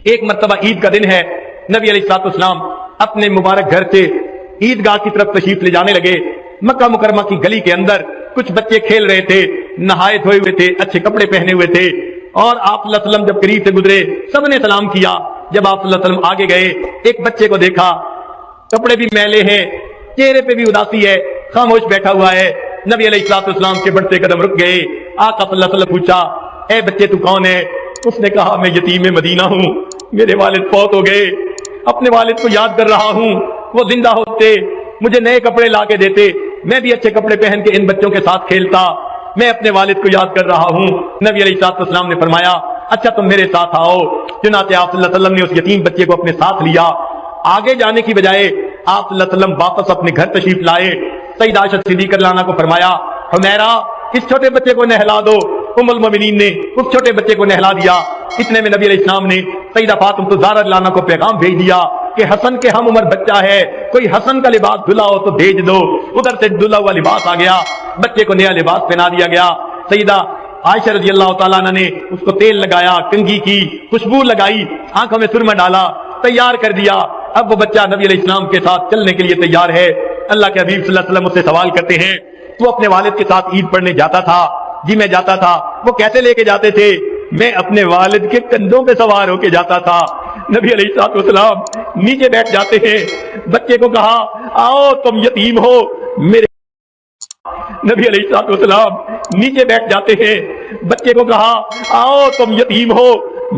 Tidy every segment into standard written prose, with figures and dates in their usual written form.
ایک مرتبہ عید کا دن ہے، نبی علیہ الصلوۃ والسلام اپنے مبارک گھر سے عیدگاہ کی طرف تشریف لے جانے لگے۔ مکہ مکرمہ کی گلی کے اندر کچھ بچے کھیل رہے تھے، نہائے دھوئے ہوئے تھے، اچھے کپڑے پہنے ہوئے تھے، اور آپ صلی اللہ علیہ وسلم جب قریب سے گزرے سب نے سلام کیا۔ جب آپ صلی اللہ علیہ وسلم آگے گئے، ایک بچے کو دیکھا، کپڑے بھی میلے ہیں، چہرے پہ بھی اداسی ہے، خاموش بیٹھا ہوا ہے۔ نبی علیہ الصلوۃ والسلام کے بڑھتے قدم رک گئے۔ آقا صلی اللہ علیہ وسلم پوچھا، اے بچے تو کون ہے؟ اس نے کہا، میں یتیم مدینہ ہوں، میرے والد فوت ہو گئے، اپنے والد کو یاد کر رہا ہوں، وہ زندہ ہوتے مجھے نئے کپڑے لا کے دیتے، میں بھی اچھے کپڑے پہن کے ان بچوں کے ساتھ کھیلتا، میں اپنے والد کو یاد کر رہا ہوں۔ نبی علیہ الصلوۃ والسلام نے فرمایا، اچھا تم میرے ساتھ آؤ۔ چنانچہ آپ صلی اللہ علیہ وسلم نے اس یتیم بچے کو اپنے ساتھ لیا۔ آگے جانے کی بجائے آپ صلی اللہ علیہ وسلم واپس اپنے گھر تشریف لائے۔ سیدہ عائشہ صدیقہ رضی اللہ عنہا کو فرمایا، حمیرہ اس چھوٹے بچے کو نہلا دو۔ ام المومنین نے اس چھوٹے بچے کو نہلا دیا۔ اتنے میں نبی علیہ السلام نے سیدہ فاطمہ الزہرا رضی اللہ عنہا کو پیغام بھیج دیا کہ حسن کے ہم عمر بچہ ہے، کوئی حسن کا لباس دھلا ہو تو بھیج دو۔ ادھر سے دھلا ہوا لباس آ گیا، بچے کو نیا لباس پہنا دیا گیا۔ سیدہ عائشہ رضی اللہ تعالیٰ عنہ نے اس کو تیل لگایا، کنگھی کی، خوشبو لگائی، آنکھوں میں سرما ڈالا، تیار کر دیا۔ اب وہ بچہ نبی علیہ السلام کے ساتھ چلنے کے لیے تیار ہے۔ اللہ کے حبیب صلی اللہ علیہ وسلم اس سے سوال کرتے ہیں، تو اپنے والد کے ساتھ عید پڑھنے جاتا تھا؟ جی میں جاتا تھا۔ وہ کیسے لے کے جاتے تھے؟ میں اپنے والد کے کندھوں پہ سوار ہو کے جاتا تھا۔ نبی علیہ الصلوۃ والسلام نیچے بیٹھ جاتے ہیں، بچے کو کہا، آؤ تم یتیم ہو میرے۔ نبی علیہ الصلوۃ والسلام نیچے بیٹھ جاتے ہیں، بچے کو کہا، آؤ تم یتیم ہو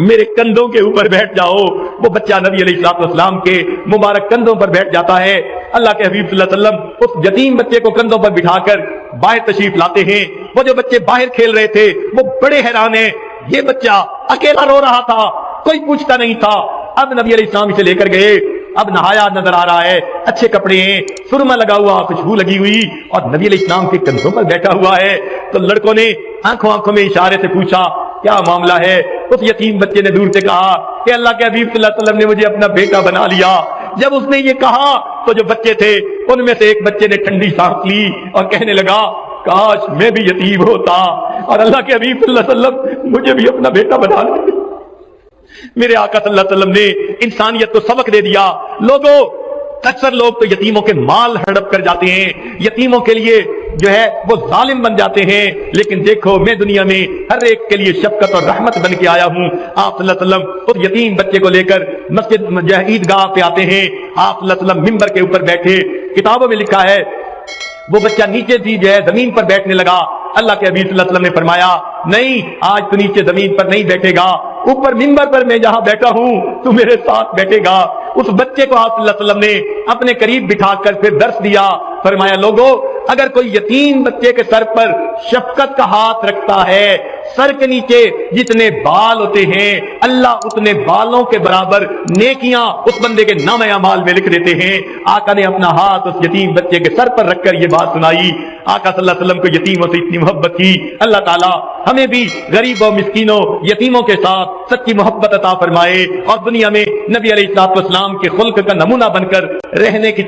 میرے کندھوں کے اوپر بیٹھ جاؤ۔ وہ بچہ نبی علیہ الصلوۃ والسلام کے مبارک کندھوں پر بیٹھ جاتا ہے۔ اللہ کے حبیب صلی اللہ علیہ وسلم اس یتیم بچے کو کندھوں پر بٹھا کر باہر تشریف لاتے ہیں۔ وہ جو بچے باہر کھیل رہے تھے وہ بڑے حیران ہیں، یہ بچہ اکیلا رو رہا تھا، کوئی پوچھتا نہیں تھا۔ اب نبی علیہ السلام اسے لے کر گئے، اب نہایا نظر آ رہا ہے، اچھے کپڑے ہیں، سرما لگا ہوا، خوشبو لگی ہوئی، اور نبی علیہ السلام کے کندھوں پر بیٹھا ہوا ہے۔ تو لڑکوں نے آنکھوں میں اشارے سے پوچھا، کیا معاملہ ہے؟ اس یتیم بچے نے دور سے کہا کہ اللہ کے حبیب صلی اللہ علیہ وسلم نے مجھے اپنا بیٹا بنا لیا۔ جب اس نے یہ کہا تو جو بچے تھے ان میں سے ایک بچے نے ٹھنڈی سانس لی اور کہنے لگا، کاش میں بھی یتیم ہوتا اور اللہ کے حبیب صلی اللہ علیہ وسلم مجھے بھی اپنا بیٹا بنا لے۔ میرے آقا صلی اللہ علیہ وسلم نے انسانیت کو سبق دے دیا۔ لوگوں، اکثر لوگ تو یتیموں کے مال ہڑپ کر جاتے ہیں، یتیموں کے لیے جو ہے وہ ظالم بن جاتے ہیں، لیکن دیکھو میں دنیا میں ہر ایک کے لیے شفقت اور رحمت بن کے آیا ہوں۔ آپ صلی اللہ علیہ وسلم اس یتیم بچے کو لے کر مسجد عیدگاہ پہ آتے ہیں۔ آپ صلی اللہ علیہ وسلم ممبر کے اوپر بیٹھے، کتابوں میں لکھا ہے وہ بچہ نیچے تھی جو ہے زمین پر بیٹھنے لگا۔ اللہ کے حبیب صلی اللہ علیہ وسلم نے فرمایا، نہیں آج تو نیچے زمین پر نہیں بیٹھے گا، اوپر ممبر پر میں جہاں بیٹھا ہوں تو میرے ساتھ بیٹھے گا۔ اس بچے کو آپ صلی اللہ علیہ وسلم نے اپنے قریب بٹھا کر پھر درس دیا، فرمایا لوگوں اگر کوئی یتیم بچے کے سر پر شفقت کا ہاتھ رکھتا ہے، سر کے نیچے جتنے بال ہوتے ہیں اللہ اتنے بالوں کے برابر نیکیاں اس بندے کے نام اعمال میں لکھ دیتے ہیں۔ آقا نے اپنا ہاتھ اس یتیم بچے کے سر پر رکھ کر یہ بات سنائی۔ آقا صلی اللہ علیہ وسلم کو یتیموں سے اتنی محبت تھی۔ اللہ تعالیٰ ہمیں بھی غریبوں، مسکینوں، یتیموں کے ساتھ سچی محبت عطا فرمائے اور دنیا میں نبی علیہ الصلوۃ والسلام کے خلق کا نمونہ بن کر رہنے کی